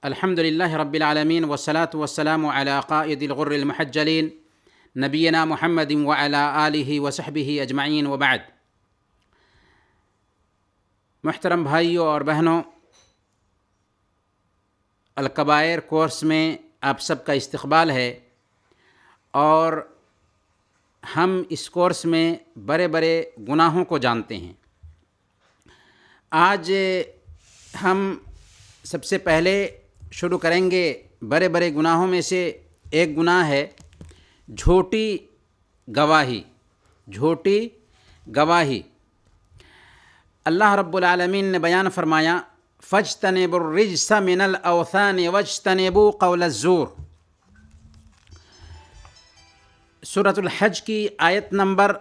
الحمد لله رب العالمين والصلاة والسلام على قائد الغر المحجلين نبينا محمد وعلى آلہ وصحبہ اجمعین وبعد۔ محترم بھائیوں اور بہنوں، الکبائر کورس میں آپ سب کا استقبال ہے، اور ہم اس کورس میں بڑے بڑے گناہوں کو جانتے ہیں۔ آج ہم سب سے پہلے شروع کریں گے بڑے بڑے گناہوں میں سے ایک گناہ ہے جھوٹی گواہی۔ جھوٹی گواہی، اللہ رب العالمین نے بیان فرمایا فاجتنبوا الرجس من الاوثان واجتنبوا قول الزور۔ سورۃ الحج کی آیت نمبر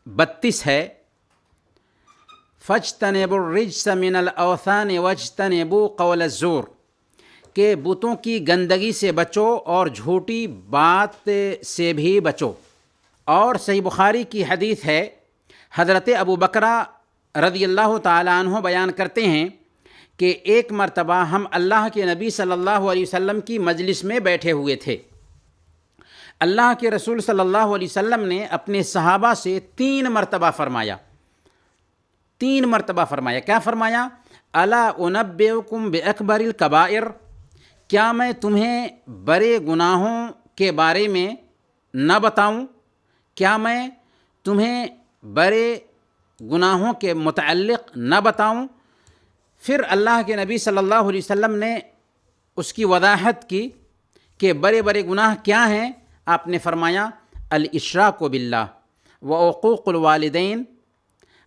32 ہے، فاجتنبوا الرجس من الاوثان واجتنبوا قول الزور، کہ بتوں کی گندگی سے بچو اور جھوٹی بات سے بھی بچو۔ اور صحیح بخاری کی حدیث ہے، حضرت ابو بکرہ رضی اللہ تعالیٰ عنہ بیان کرتے ہیں کہ ایک مرتبہ ہم اللہ کے نبی صلی اللہ علیہ وسلم کی مجلس میں بیٹھے ہوئے تھے۔ اللہ کے رسول صلی اللہ علیہ وسلم نے اپنے صحابہ سے 3 مرتبہ فرمایا، کیا فرمایا؟ الا انبئکم باکبر الکبائر، کیا میں تمہیں بڑے گناہوں کے بارے میں نہ بتاؤں؟ کیا میں تمہیں بڑے گناہوں کے متعلق نہ بتاؤں؟ پھر اللہ کے نبی صلی اللہ علیہ وسلم نے اس کی وضاحت کی کہ بڑے بڑے گناہ کیا ہیں۔ آپ نے فرمایا الاشراک باللہ وعقوق الوالدین،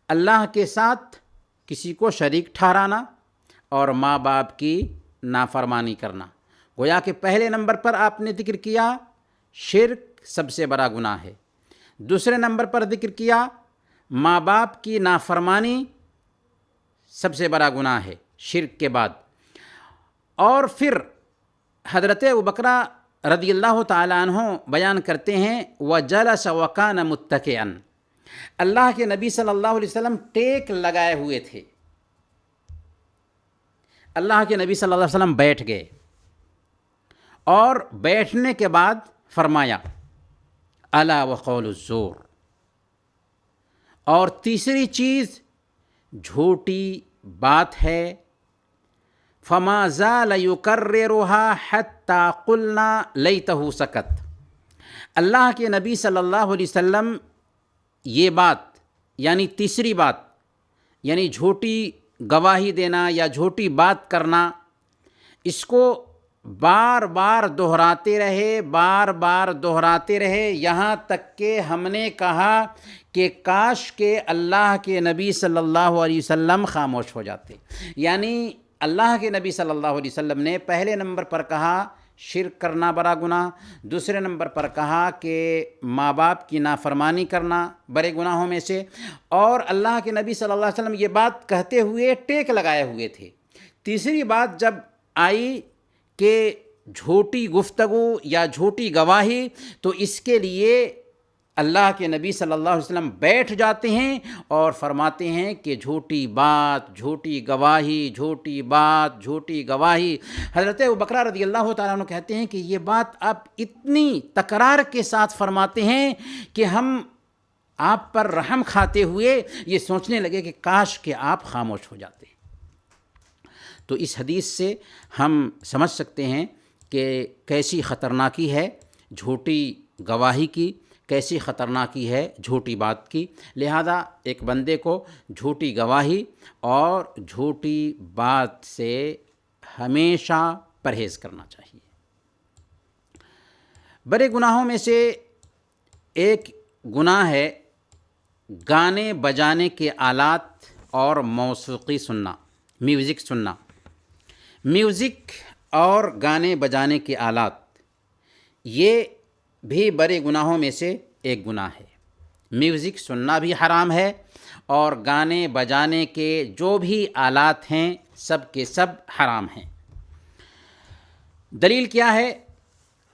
اللہ کے ساتھ کسی کو شریک ٹھہرانا اور ماں باپ کی نافرمانی کرنا۔ گویا کہ پہلے نمبر پر آپ نے ذکر کیا شرک سب سے بڑا گناہ ہے، دوسرے نمبر پر ذکر کیا ماں باپ کی نافرمانی سب سے بڑا گناہ ہے شرک کے بعد، اور پھر حضرت ابوبکر رضی اللہ تعالیٰ عنہ بیان کرتے ہیں وَجَلَسَ وَكَانَ مُتَّكِئًا، اللہ کے نبی صلی اللہ علیہ وسلم ٹیک لگائے ہوئے تھے۔ اللہ کے نبی صلی اللہ علیہ وسلم بیٹھ گئے، اور بیٹھنے کے بعد فرمایا الا وقول الزور، اور تیسری چیز جھوٹی بات ہے، فما زال یکررها حتی قلنا لیتہ سکت۔ اللہ کے نبی صلی اللہ علیہ وسلم یہ بات، یعنی تیسری بات، یعنی جھوٹی گواہی دینا یا جھوٹی بات کرنا، اس کو بار بار دہراتے رہے یہاں تک کہ ہم نے کہا کہ کاش کہ اللہ کے نبی صلی اللہ علیہ وسلم خاموش ہو جاتے۔ یعنی اللہ کے نبی صلی اللہ علیہ وسلم نے پہلے نمبر پر کہا شرک کرنا بڑا گناہ، دوسرے نمبر پر کہا کہ ماں باپ کی نافرمانی کرنا بڑے گناہوں میں سے، اور اللہ کے نبی صلی اللہ علیہ وسلم یہ بات کہتے ہوئے ٹیک لگائے ہوئے تھے۔ تیسری بات جب آئی کہ جھوٹی گفتگو یا جھوٹی گواہی، تو اس کے لیے اللہ کے نبی صلی اللہ علیہ وسلم بیٹھ جاتے ہیں اور فرماتے ہیں کہ جھوٹی بات، جھوٹی گواہی۔ حضرت ابوبکر رضی اللہ تعالیٰ عنہ کہتے ہیں کہ یہ بات آپ اتنی تکرار کے ساتھ فرماتے ہیں کہ ہم آپ پر رحم کھاتے ہوئے یہ سوچنے لگے کہ کاش کہ آپ خاموش ہو جاتے۔ تو اس حدیث سے ہم سمجھ سکتے ہیں کہ کیسی خطرناکی ہے جھوٹی گواہی کی، کیسی خطرناکی ہے جھوٹی بات کی۔ لہذا ایک بندے کو جھوٹی گواہی اور جھوٹی بات سے ہمیشہ پرہیز کرنا چاہیے۔ بڑے گناہوں میں سے ایک گناہ ہے گانے بجانے کے آلات اور موسیقی سننا، میوزک سننا۔ میوزک اور گانے بجانے کے آلات یہ بھی بڑے گناہوں میں سے ایک گناہ ہے۔ میوزک سننا بھی حرام ہے، اور گانے بجانے کے جو بھی آلات ہیں سب کے سب حرام ہیں۔ دلیل کیا ہے؟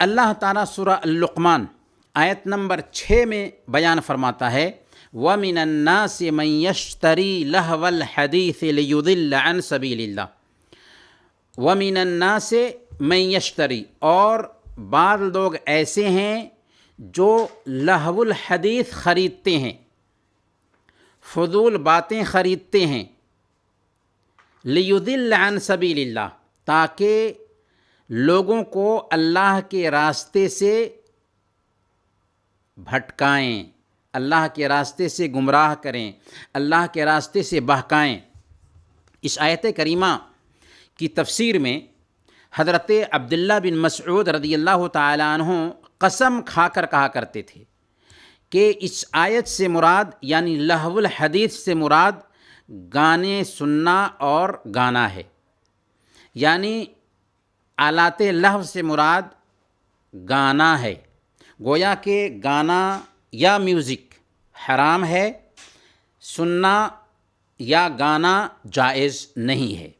اللہ تعالیٰ سورہ اللقمان آیت نمبر 6 میں بیان فرماتا ہے وَمِنَ النَّاسِ مَن يَشْتَرِي لَهْوَ الْحَدِيثِ لِيُضِلَّ عَن سَبِيلِ اللَّهِ، وَمِنَ النَّاسِ مَن یشتری، اور بعض لوگ ایسے ہیں جو لہو الحدیث خریدتے ہیں، فضول باتیں خریدتے ہیں، لیضل عن سبیل اللہ، تاکہ لوگوں کو اللہ کے راستے سے بھٹکائیں، اللہ کے راستے سے گمراہ کریں، اللہ کے راستے سے بہکائیں۔ اس آیت کریمہ کی تفسیر میں حضرت عبداللہ بن مسعود رضی اللہ تعالیٰ عنہ قسم کھا کر کہا کرتے تھے کہ اس آیت سے مراد یعنی لہو الحدیث سے مراد گانے سننا اور گانا ہے، یعنی آلات لہو سے مراد گانا ہے۔ گویا کہ گانا یا میوزک حرام ہے، سننا یا گانا جائز نہیں ہے۔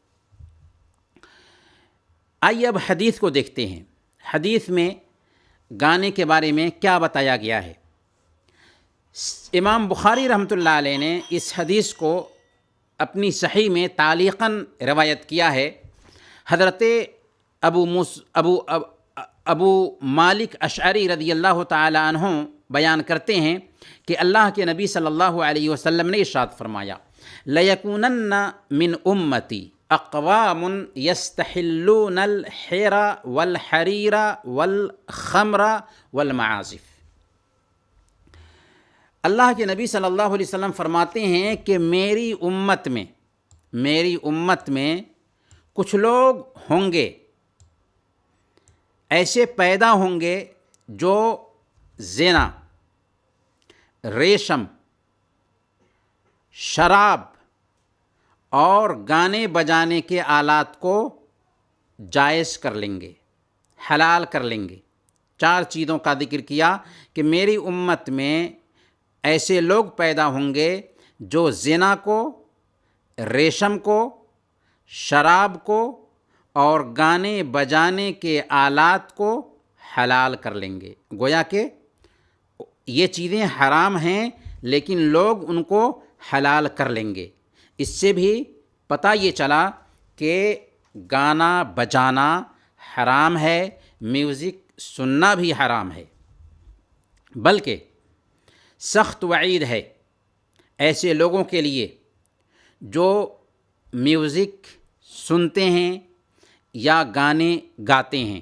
آئیے اب حدیث کو دیکھتے ہیں، حدیث میں گانے کے بارے میں کیا بتایا گیا ہے۔ امام بخاری رحمۃ اللہ علیہ نے اس حدیث کو اپنی صحیح میں تعلیقاً روایت کیا ہے۔ حضرت ابو مالک اشعری رضی اللہ تعالی عنہ بیان کرتے ہیں کہ اللہ کے نبی صلی اللہ علیہ وسلم نے ارشاد فرمایا، لَيَكُونَنَّ مِنْ أُمَّتِي اقوام یستحلون الحر والحریر والخمر والمعازف۔ اللہ کے نبی صلی اللہ علیہ وسلم فرماتے ہیں کہ میری امت میں کچھ لوگ ہوں گے، ایسے پیدا ہوں گے جو زنا، ریشم، شراب اور گانے بجانے کے آلات کو جائز کر لیں گے، حلال کر لیں گے۔ 4 چیزوں کا ذکر کیا کہ میری امت میں ایسے لوگ پیدا ہوں گے جو زنا کو، ریشم کو، شراب کو اور گانے بجانے کے آلات کو حلال کر لیں گے۔ گویا کہ یہ چیزیں حرام ہیں لیکن لوگ ان کو حلال کر لیں گے۔ اس سے بھی پتہ یہ چلا کہ گانا بجانا حرام ہے، میوزک سننا بھی حرام ہے، بلکہ سخت وعید ہے ایسے لوگوں کے لیے جو میوزک سنتے ہیں یا گانے گاتے ہیں۔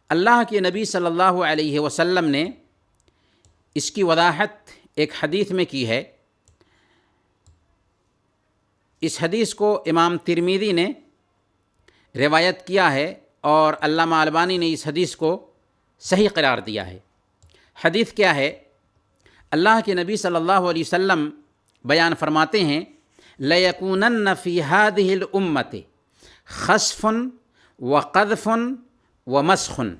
اللہ کے نبی صلی اللہ علیہ وسلم نے اس کی وضاحت ایک حدیث میں کی ہے۔ اس حدیث کو امام ترمذی نے روایت کیا ہے اور علامہ البانی نے اس حدیث کو صحیح قرار دیا ہے۔ حدیث کیا ہے؟ اللہ کے نبی صلی اللہ علیہ وسلم بیان فرماتے ہیں، لَيَكُونَنَّ فِي هَذِهِ الْأُمَّةِ خَسْفٌ وَقَذْفٌ وَمَسْخٌ،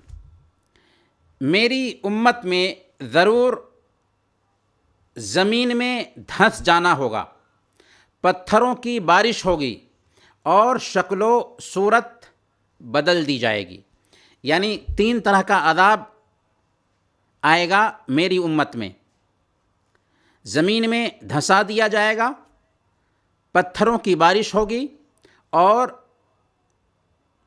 میری امت میں ضرور زمین میں دھنس جانا ہوگا، پتھروں کی بارش ہوگی اور شکل و صورت بدل دی جائے گی۔ یعنی 3 طرح کا عذاب آئے گا میری امت میں، زمین میں دھنسا دیا جائے گا، پتھروں کی بارش ہوگی اور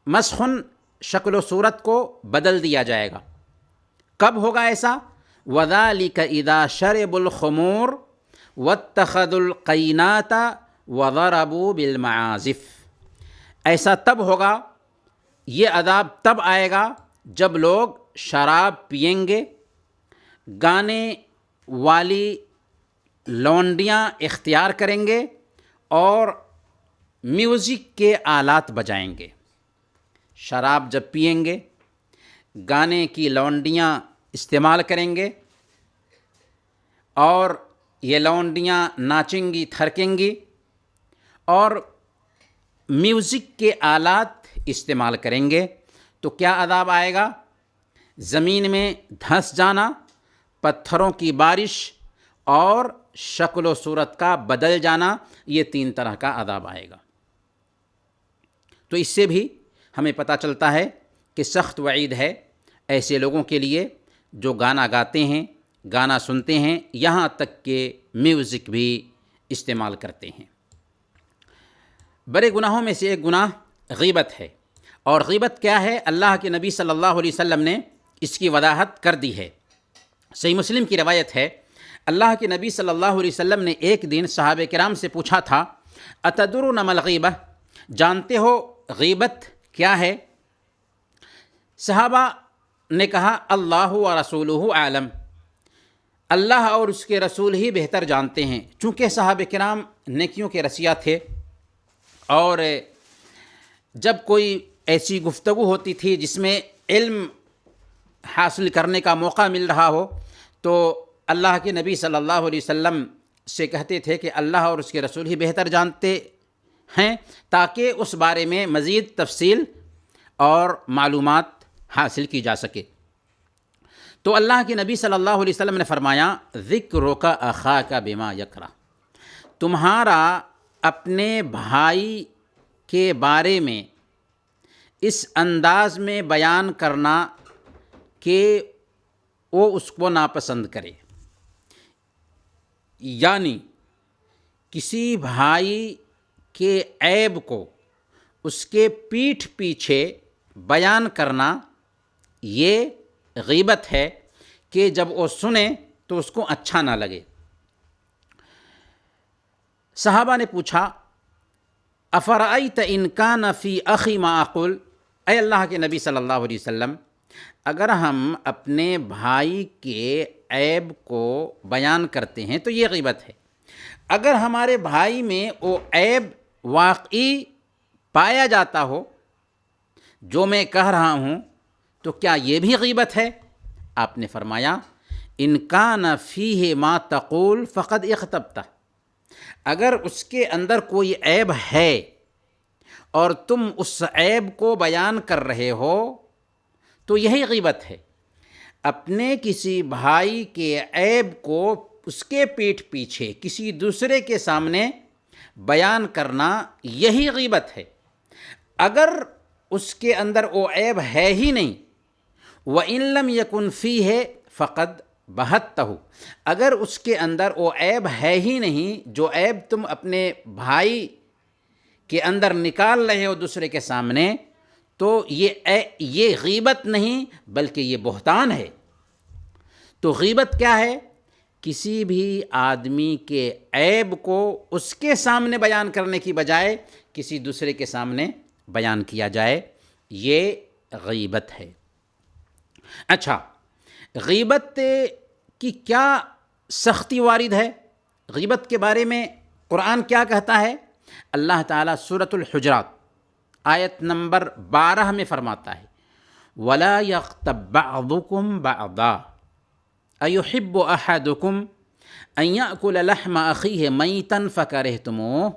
مسخن شکل و صورت کو بدل دیا جائے گا۔ کب ہوگا ایسا؟ وَذَلِكَ إِذَا شَرِبُوا الْخُمُورَ وَاتَّخَذُوا الْقَيْنَاتَ وَضَرَبُوا بِالْمَعَازِفِ، ایسا تب ہوگا، یہ عذاب تب آئے گا جب لوگ شراب پئیں گے، گانے والی لونڈیاں اختیار کریں گے اور میوزک کے آلات بجائیں گے۔ شراب جب پئیں گے، گانے کی لونڈیاں استعمال کریں گے اور یہ لونڈیاں ناچیں گی، تھرکیں گی اور میوزک کے آلات استعمال کریں گے، تو کیا عذاب آئے گا؟ زمین میں دھنس جانا، پتھروں کی بارش اور شکل و صورت کا بدل جانا، یہ 3 طرح کا عذاب آئے گا۔ تو اس سے بھی ہمیں پتہ چلتا ہے کہ سخت وعید ہے ایسے لوگوں کے لیے جو گانا گاتے ہیں، گانا سنتے ہیں، یہاں تک کہ میوزک بھی استعمال کرتے ہیں۔ بڑے گناہوں میں سے ایک گناہ غیبت ہے۔ اور غیبت کیا ہے؟ اللہ کے نبی صلی اللہ علیہ وسلم نے اس کی وضاحت کر دی ہے۔ صحیح مسلم کی روایت ہے، اللہ کے نبی صلی اللہ علیہ وسلم نے ایک دن صحابہ کرام سے پوچھا تھا، اتدرون ما الغیبہ، جانتے ہو غیبت کیا ہے؟ صحابہ نے کہا اللہ و رسولہ اعلم، اللہ اور اس کے رسول ہی بہتر جانتے ہیں۔ چونکہ صحابہ کرام نیکیوں کے رسیا تھے، اور جب کوئی ایسی گفتگو ہوتی تھی جس میں علم حاصل کرنے کا موقع مل رہا ہو تو اللہ کے نبی صلی اللہ علیہ وسلم سے کہتے تھے کہ اللہ اور اس کے رسول ہی بہتر جانتے ہیں، تاکہ اس بارے میں مزید تفصیل اور معلومات حاصل کی جا سکے۔ تو اللہ کے نبی صلی اللہ علیہ وسلم نے فرمایا، ذکرک اخاک بما یکرہ، تمہارا اپنے بھائی کے بارے میں اس انداز میں بیان کرنا کہ وہ اس کو ناپسند کرے، یعنی کسی بھائی کے عیب کو اس کے پیٹھ پیچھے بیان کرنا یہ غیبت ہے کہ جب وہ سنے تو اس کو اچھا نہ لگے۔ صحابہ نے پوچھا، افرأیت ان کان فی اخی ما اقول، اے اللہ کے نبی صلی اللہ علیہ وسلم، اگر ہم اپنے بھائی کے عیب کو بیان کرتے ہیں تو یہ غیبت ہے، اگر ہمارے بھائی میں وہ عیب واقعی پایا جاتا ہو جو میں کہہ رہا ہوں تو کیا یہ بھی غیبت ہے؟ آپ نے فرمایا، ان کان فیہ ما تقول فقد اغتبتہ، اگر اس کے اندر کوئی عیب ہے اور تم اس عیب کو بیان کر رہے ہو تو یہی غیبت ہے۔ اپنے کسی بھائی کے عیب کو اس کے پیٹھ پیچھے کسی دوسرے کے سامنے بیان کرنا یہی غیبت ہے۔ اگر اس کے اندر وہ عیب ہے ہی نہیں، وَإِن لَمْ يَكُنْ فِيهِ فَقَدْ بَهَتَّهُ، اگر اس کے اندر وہ عیب ہے ہی نہیں جو عیب تم اپنے بھائی کے اندر نکال رہے ہو دوسرے کے سامنے، تو یہ غیبت نہیں بلکہ یہ بہتان ہے۔ تو غیبت کیا ہے؟ کسی بھی آدمی کے عیب کو اس کے سامنے بیان کرنے کی بجائے کسی دوسرے کے سامنے بیان کیا جائے، یہ غیبت ہے۔ اچھا، غیبت کی کیا سختی وارد ہے؟ غیبت کے بارے میں قرآن کیا کہتا ہے؟ اللہ تعالیٰ سورۃ الحجرات آیت نمبر 12 میں فرماتا ہے، وَلَا يَغْتَبْ بَعْضُكُمْ بَعْضًا أَيُحِبُّ أَحَدُكُمْ أَن يَأْكُلَ لَحْمَ أَخِيهِ مَيْتًا فَكَرِهْتُمُوهُ،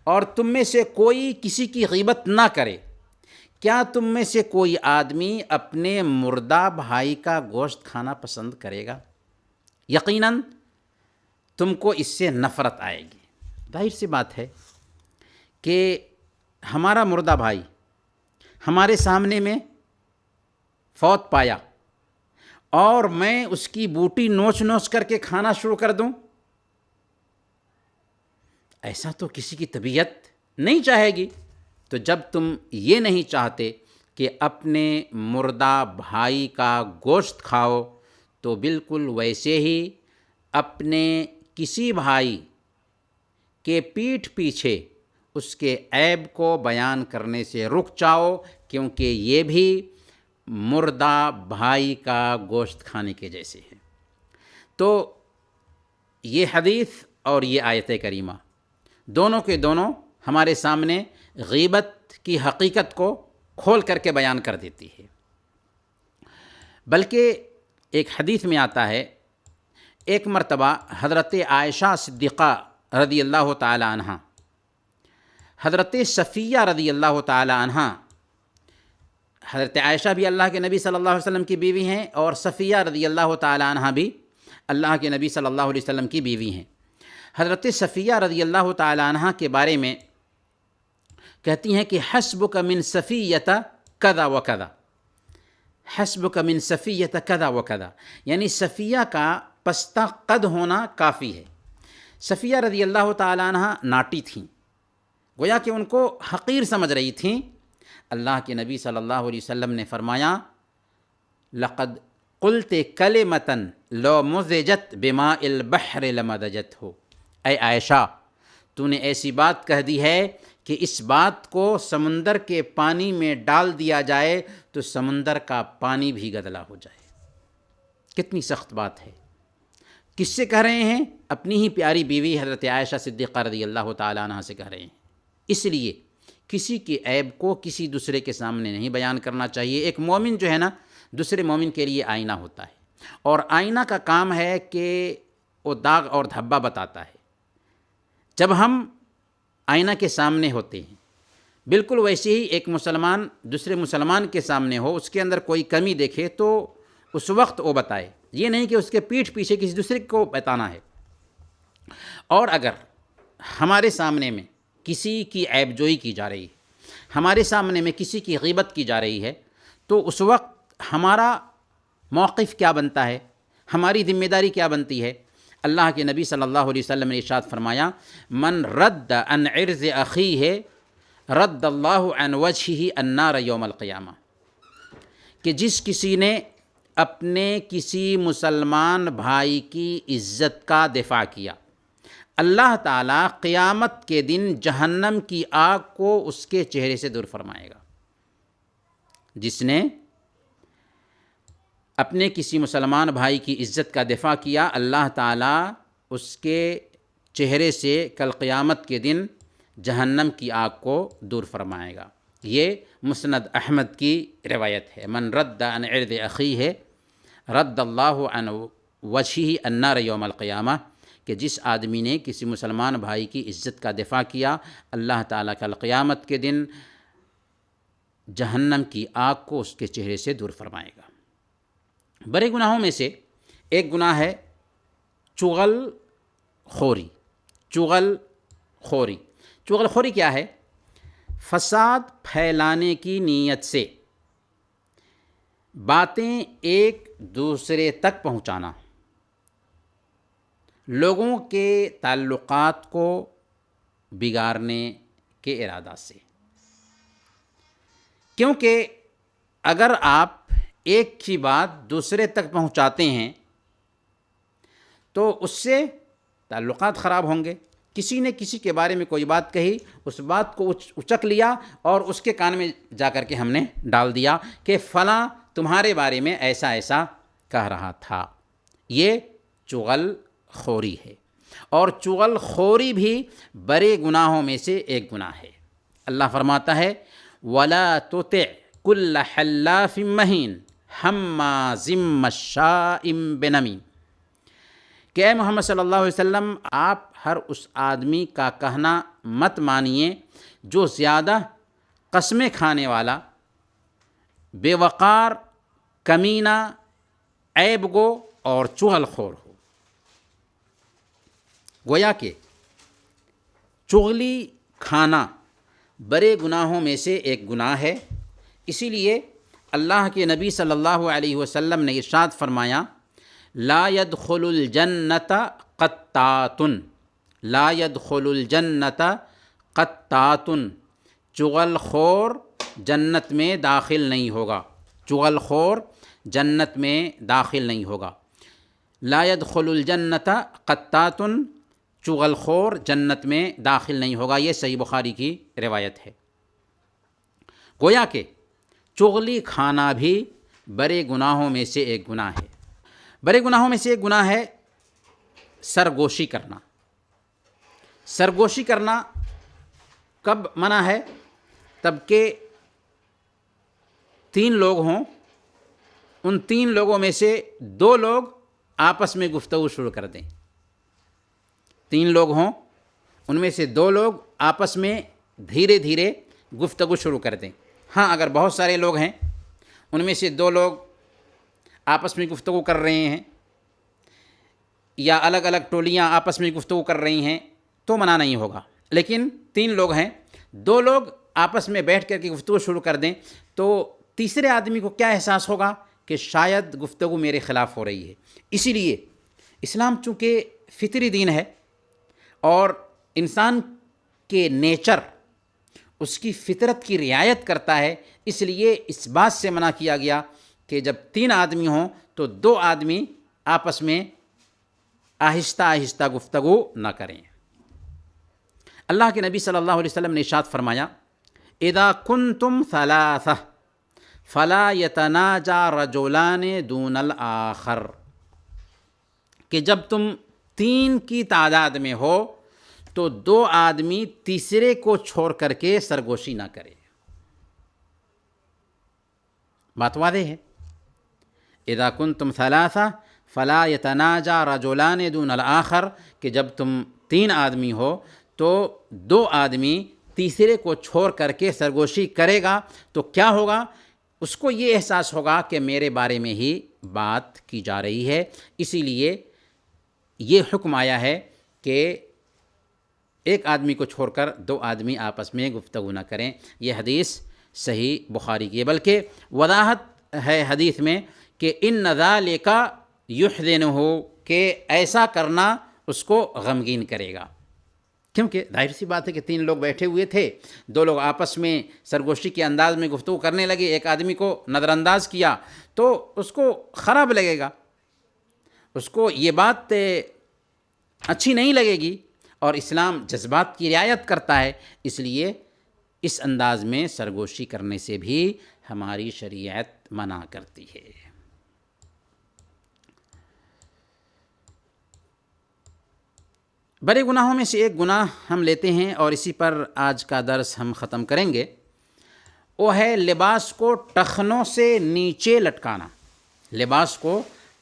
اور تم میں سے کوئی کسی کی غیبت نہ کرے۔ کیا تم میں سے کوئی آدمی اپنے مردہ بھائی کا گوشت کھانا پسند کرے گا؟ یقیناً تم کو اس سے نفرت آئے گی۔ ظاہر سی بات ہے کہ ہمارا مردہ بھائی ہمارے سامنے میں فوت پایا اور میں اس کی بوٹی نوچ نوچ کر کے کھانا شروع کر دوں، ایسا تو کسی کی طبیعت نہیں چاہے گی۔ تو جب تم یہ نہیں چاہتے کہ اپنے مردہ بھائی کا گوشت کھاؤ تو بالکل ویسے ہی اپنے کسی بھائی کے پیٹھ پیچھے اس کے عیب کو بیان کرنے سے رک جاؤ، کیونکہ یہ بھی مردہ بھائی کا گوشت کھانے کے جیسے ہے۔ تو یہ حدیث اور یہ آیت کریمہ دونوں کے دونوں ہمارے سامنے غیبت کی حقیقت کو کھول کر کے بیان کر دیتی ہے۔ بلکہ ایک حدیث میں آتا ہے، ایک مرتبہ حضرت عائشہ صدیقہ رضی اللہ تعالی عنہ، حضرت صفیہ رضی اللہ تعالی عنہ، حضرت عائشہ بھی اللہ کے نبی صلی اللہ علیہ وسلم کی بیوی ہیں اور صفیہ رضی اللہ تعالی عنہ بھی اللہ کے نبی صلی اللہ علیہ وسلم کی بیوی ہیں۔ حضرت صفیہ رضی اللہ تعالی عنہ کے بارے میں کہتی ہیں کہ حسبک من صفیۃ کذا و کذا، حسبک من صفیۃ کذا و کذا، یعنی صفیہ کا پستہ قد ہونا کافی ہے۔ صفیہ رضی اللہ تعالی عنہ ناٹی تھیں، گویا کہ ان کو حقیر سمجھ رہی تھیں۔ اللہ کے نبی صلی اللہ علیہ وسلم نے فرمایا لقد قلت کلمۃ لو مزجت بماء البحر لمدجتہ، اے عائشہ تو نے ایسی بات کہہ دی ہے کہ اس بات کو سمندر کے پانی میں ڈال دیا جائے تو سمندر کا پانی بھی گدلا ہو جائے۔ کتنی سخت بات ہے۔ کس سے کہہ رہے ہیں؟ اپنی ہی پیاری بیوی حضرت عائشہ صدیقہ رضی اللہ تعالیٰ عنہ سے کہہ رہے ہیں۔ اس لیے کسی کے عیب کو کسی دوسرے کے سامنے نہیں بیان کرنا چاہیے۔ ایک مومن جو ہے نا دوسرے مومن کے لیے آئینہ ہوتا ہے، اور آئینہ کا کام ہے کہ وہ داغ اور دھبا بتاتا ہے۔ جب ہم آئینہ کے سامنے ہوتے ہیں، بالکل ویسے ہی ایک مسلمان دوسرے مسلمان کے سامنے ہو، اس کے اندر کوئی کمی دیکھے تو اس وقت وہ بتائے، یہ نہیں کہ اس کے پیٹھ پیچھے کسی دوسرے کو بتانا ہے۔ اور اگر ہمارے سامنے میں کسی کی عیب جوئی کی جا رہی ہے، ہمارے سامنے میں کسی کی غیبت کی جا رہی ہے، تو اس وقت ہمارا موقف کیا بنتا ہے، ہماری ذمہ داری کیا بنتی ہے؟ اللہ کے نبی صلی اللہ علیہ وسلم نے ارشاد فرمایا من رد عن عرض اخیہ رد اللہ عن وجہہ النار یوم القیامہ، کہ جس کسی نے اپنے کسی مسلمان بھائی کی عزت کا دفاع کیا، اللہ تعالیٰ قیامت کے دن جہنم کی آگ کو اس کے چہرے سے دور فرمائے گا۔ جس نے اپنے کسی مسلمان بھائی کی عزت کا دفاع کیا، اللہ تعالیٰ اس کے چہرے سے کل قیامت کے دن جہنم کی آگ کو دور فرمائے گا۔ یہ مسند احمد کی روایت ہے۔ من رد عن عرض اخیہ رد اللہ عن وجہہ النار یوم القیامہ، کہ جس آدمی نے کسی مسلمان بھائی کی عزت کا دفاع کیا، اللہ تعالیٰ کل قیامت کے دن جہنم کی آگ کو اس کے چہرے سے دور فرمائے گا۔ بڑے گناہوں میں سے ایک گناہ ہے چغل خوری۔ چغل خوری، چغل خوری کیا ہے؟ فساد پھیلانے کی نیت سے باتیں ایک دوسرے تک پہنچانا، لوگوں کے تعلقات کو بگاڑنے کے ارادہ سے۔ کیونکہ اگر آپ ایک کی بات دوسرے تک پہنچاتے ہیں تو اس سے تعلقات خراب ہوں گے۔ کسی نے کسی کے بارے میں کوئی بات کہی، اس بات کو اچک لیا اور اس کے کان میں جا کر کے ہم نے ڈال دیا کہ فلاں تمہارے بارے میں ایسا ایسا کہہ رہا تھا۔ یہ چغل خوری ہے، اور چغل خوری بھی بڑے گناہوں میں سے ایک گناہ ہے۔ اللہ فرماتا ہے وَلَا تُطِعْ كُلَّ حَلَّافٍ مَّهِينٍ حَمَّازٍ مَّشَّاءٍ بِنَمِيمٍ، کہ اے محمد صلی اللہ علیہ وسلم آپ ہر اس آدمی کا کہنا مت مانیے جو زیادہ قسمیں کھانے والا، بے وقار، کمینہ، عیب گو اور چغل خور ہو۔ گویا کہ چغلی کھانا بڑے گناہوں میں سے ایک گناہ ہے۔ اسی لیے اللہ کے نبی صلی اللہ علیہ وسلم نے ارشاد فرمایا لا يدخل الجنت قطات، لا يدخل الجنت قطات، چغل خور جنت میں داخل نہیں ہوگا، چغل خور جنت میں داخل نہیں ہوگا۔ لا يدخل الجنت قطات، چغل خور جنت میں داخل نہیں ہوگا۔ یہ صحیح بخاری کی روایت ہے۔ گویا کہ چغلی کھانا بھی بڑے گناہوں میں سے ایک گناہ ہے۔ بڑے گناہوں میں سے ایک گناہ ہے سرگوشی کرنا۔ سرگوشی کرنا کب منع ہے؟ تب کہ تین لوگ ہوں، ان تین لوگوں میں سے دو لوگ آپس میں گفتگو شروع کر دیں۔ تین لوگ ہوں، ان میں سے دو لوگ آپس میں دھیرے دھیرے گفتگو شروع کر دیں۔ ہاں اگر بہت سارے لوگ ہیں، ان میں سے دو لوگ آپس میں گفتگو کر رہے ہیں یا الگ الگ ٹولیاں آپس میں گفتگو کر رہی ہیں تو منع نہیں ہوگا۔ لیکن تین لوگ ہیں، دو لوگ آپس میں بیٹھ کر کے گفتگو شروع کر دیں تو تیسرے آدمی کو کیا احساس ہوگا کہ شاید گفتگو میرے خلاف ہو رہی ہے۔ اسی لیے اسلام چونکہ فطری دین ہے اور انسان کے نیچر اس کی فطرت کی رعایت کرتا ہے، اس لیے اس بات سے منع کیا گیا کہ جب 3 آدمی ہوں تو 2 آدمی آپس میں آہستہ آہستہ گفتگو نہ کریں۔ اللہ کے نبی صلی اللہ علیہ وسلم نے ارشاد فرمایا، اذا کنتم ثلاثہ فلا یتناجا رجلان دون الآخر، کہ جب تم 3 کی تعداد میں ہو تو 2 آدمی تیسرے کو چھوڑ کر کے سرگوشی نہ کرے۔ بات واضح ہے، اذا کنتم ثلاثہ فلا یتناجا رجلان دون الآخر، کہ جب تم 3 آدمی ہو تو 2 آدمی تیسرے کو چھوڑ کر کے سرگوشی کرے گا تو کیا ہوگا؟ اس کو یہ احساس ہوگا کہ میرے بارے میں ہی بات کی جا رہی ہے، اسی لیے یہ حکم آیا ہے کہ ایک آدمی کو چھوڑ کر 2 آدمی آپس میں گفتگو نہ کریں۔ یہ حدیث صحیح بخاری کی ہے، بلکہ وضاحت ہے حدیث میں کہ ان ذالک یحزنہ، کہ ایسا کرنا اس کو غمگین کرے گا، کیونکہ ظاہر سی بات ہے کہ 3 لوگ بیٹھے ہوئے تھے، 2 لوگ آپس میں سرگوشی کے انداز میں گفتگو کرنے لگے، ایک آدمی کو نظر انداز کیا تو اس کو خراب لگے گا، اس کو یہ بات اچھی نہیں لگے گی، اور اسلام جذبات کی رعایت کرتا ہے، اس لیے اس انداز میں سرگوشی کرنے سے بھی ہماری شریعت منع کرتی ہے۔ بڑے گناہوں میں سے ایک گناہ ہم لیتے ہیں اور اسی پر آج کا درس ہم ختم کریں گے، وہ ہے لباس کو ٹخنوں سے نیچے لٹکانا۔ لباس کو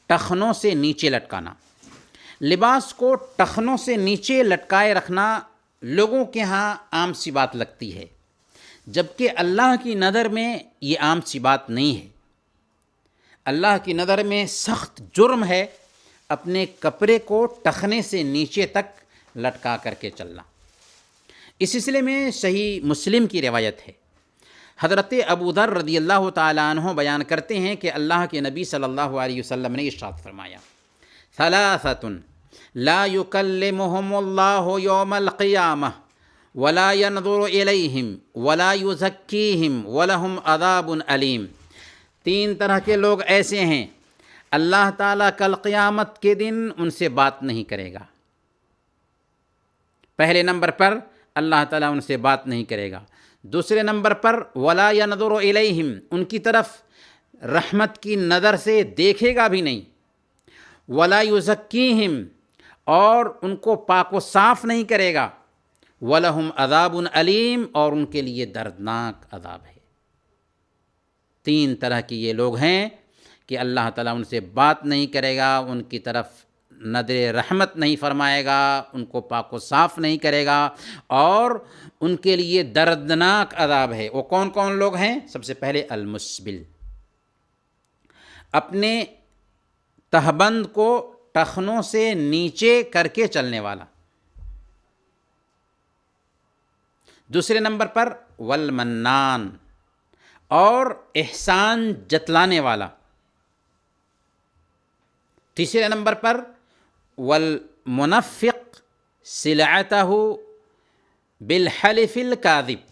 ٹخنوں سے نیچے لٹکانا، لباس کو ٹخنوں سے نیچے لٹکائے رکھنا لوگوں کے ہاں عام سی بات لگتی ہے، جبکہ اللہ کی نظر میں یہ عام سی بات نہیں ہے۔ اللہ کی نظر میں سخت جرم ہے اپنے کپڑے کو ٹخنے سے نیچے تک لٹکا کر کے چلنا۔ اس سلسلے میں صحیح مسلم کی روایت ہے، حضرت ابو ذر رضی اللہ تعالیٰ عنہ بیان کرتے ہیں کہ اللہ کے نبی صلی اللہ علیہ وسلم نے ارشاد فرمایا، ثلاثۃ لا یکلمہم اللہ یوم القیامہ ولا ینظر الیہم ولا یزکیہم ولہم عذاب علیم۔ 3 طرح کے لوگ ایسے ہیں، اللہ تعالیٰ کل قیامت کے دن ان سے بات نہیں کرے گا۔ پہلے نمبر پر اللہ تعالیٰ ان سے بات نہیں کرے گا، دوسرے نمبر پر ولا ینظر الیہم، ان کی طرف رحمت کی نظر سے دیکھے گا بھی نہیں، ولا یزکیہم، اور ان کو پاک و صاف نہیں کرے گا، ولہم عذاب علیم، اور ان کے لیے دردناک عذاب ہے۔ 3 طرح کے یہ لوگ ہیں کہ اللہ تعالیٰ ان سے بات نہیں کرے گا، ان کی طرف نظر رحمت نہیں فرمائے گا، ان کو پاک و صاف نہیں کرے گا، اور ان کے لیے دردناک عذاب ہے۔ وہ کون کون لوگ ہیں؟ سب سے پہلے المسبل، اپنے تہبند کو ٹخنوں سے نیچے کر کے چلنے والا۔ دوسرے نمبر پر والمنان، اور احسان جتلانے والا۔ تیسرے نمبر پر والمنفق سلعتہ بالحلف الکاذب،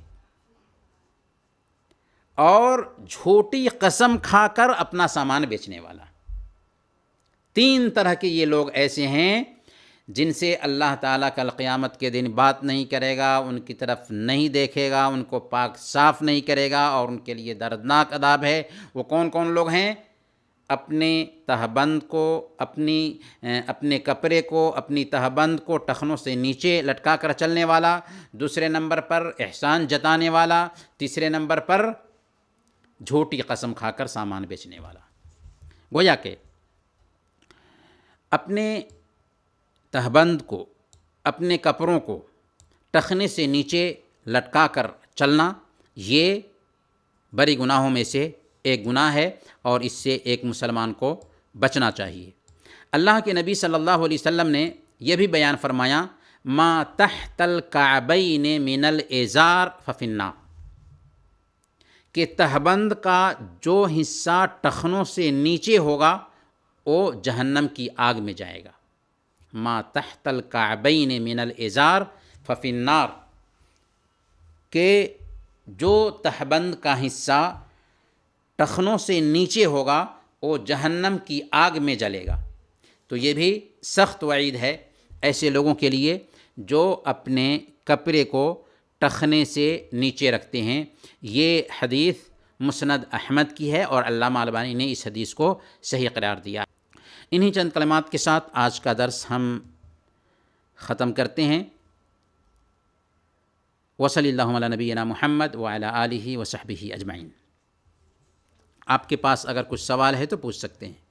اور جھوٹی قسم کھا کر اپنا سامان بیچنے والا۔ 3 طرح کے یہ لوگ ایسے ہیں جن سے اللہ تعالیٰ کل قیامت کے دن بات نہیں کرے گا، ان کی طرف نہیں دیکھے گا، ان کو پاک صاف نہیں کرے گا، اور ان کے لیے دردناک عذاب ہے۔ وہ کون کون لوگ ہیں؟ اپنے تہبند کو، اپنے کپڑے کو، اپنی تہبند کو ٹخنوں سے نیچے لٹکا کر چلنے والا، دوسرے نمبر پر احسان جتانے والا، تیسرے نمبر پر جھوٹی قسم کھا کر سامان بیچنے والا۔ گویا کہ اپنے تہبند کو، اپنے کپڑوں کو ٹخنے سے نیچے لٹکا کر چلنا یہ بڑی گناہوں میں سے ایک گناہ ہے، اور اس سے ایک مسلمان کو بچنا چاہیے۔ اللہ کے نبی صلی اللہ علیہ وسلم نے یہ بھی بیان فرمایا، ما تحت الکعبین من الازار ففی النار، کہ تہبند کا جو حصہ ٹخنوں سے نیچے ہوگا وہ جہنم کی آگ میں جائے گا۔ ما تحت الکعبین من الازار ففی النار، کہ جو تہبند کا حصہ ٹخنوں سے نیچے ہوگا وہ جہنم کی آگ میں جلے گا۔ تو یہ بھی سخت وعید ہے ایسے لوگوں کے لیے جو اپنے کپڑے کو ٹخنے سے نیچے رکھتے ہیں۔ یہ حدیث مسند احمد کی ہے اور علامہ البانی نے اس حدیث کو صحیح قرار دیا۔ انہی چند کلمات کے ساتھ آج کا درس ہم ختم کرتے ہیں۔ وصلی اللہ علی نبینا محمد وعلی آلہ وصحبہ اجمعین۔ آپ کے پاس اگر کچھ سوال ہے تو پوچھ سکتے ہیں۔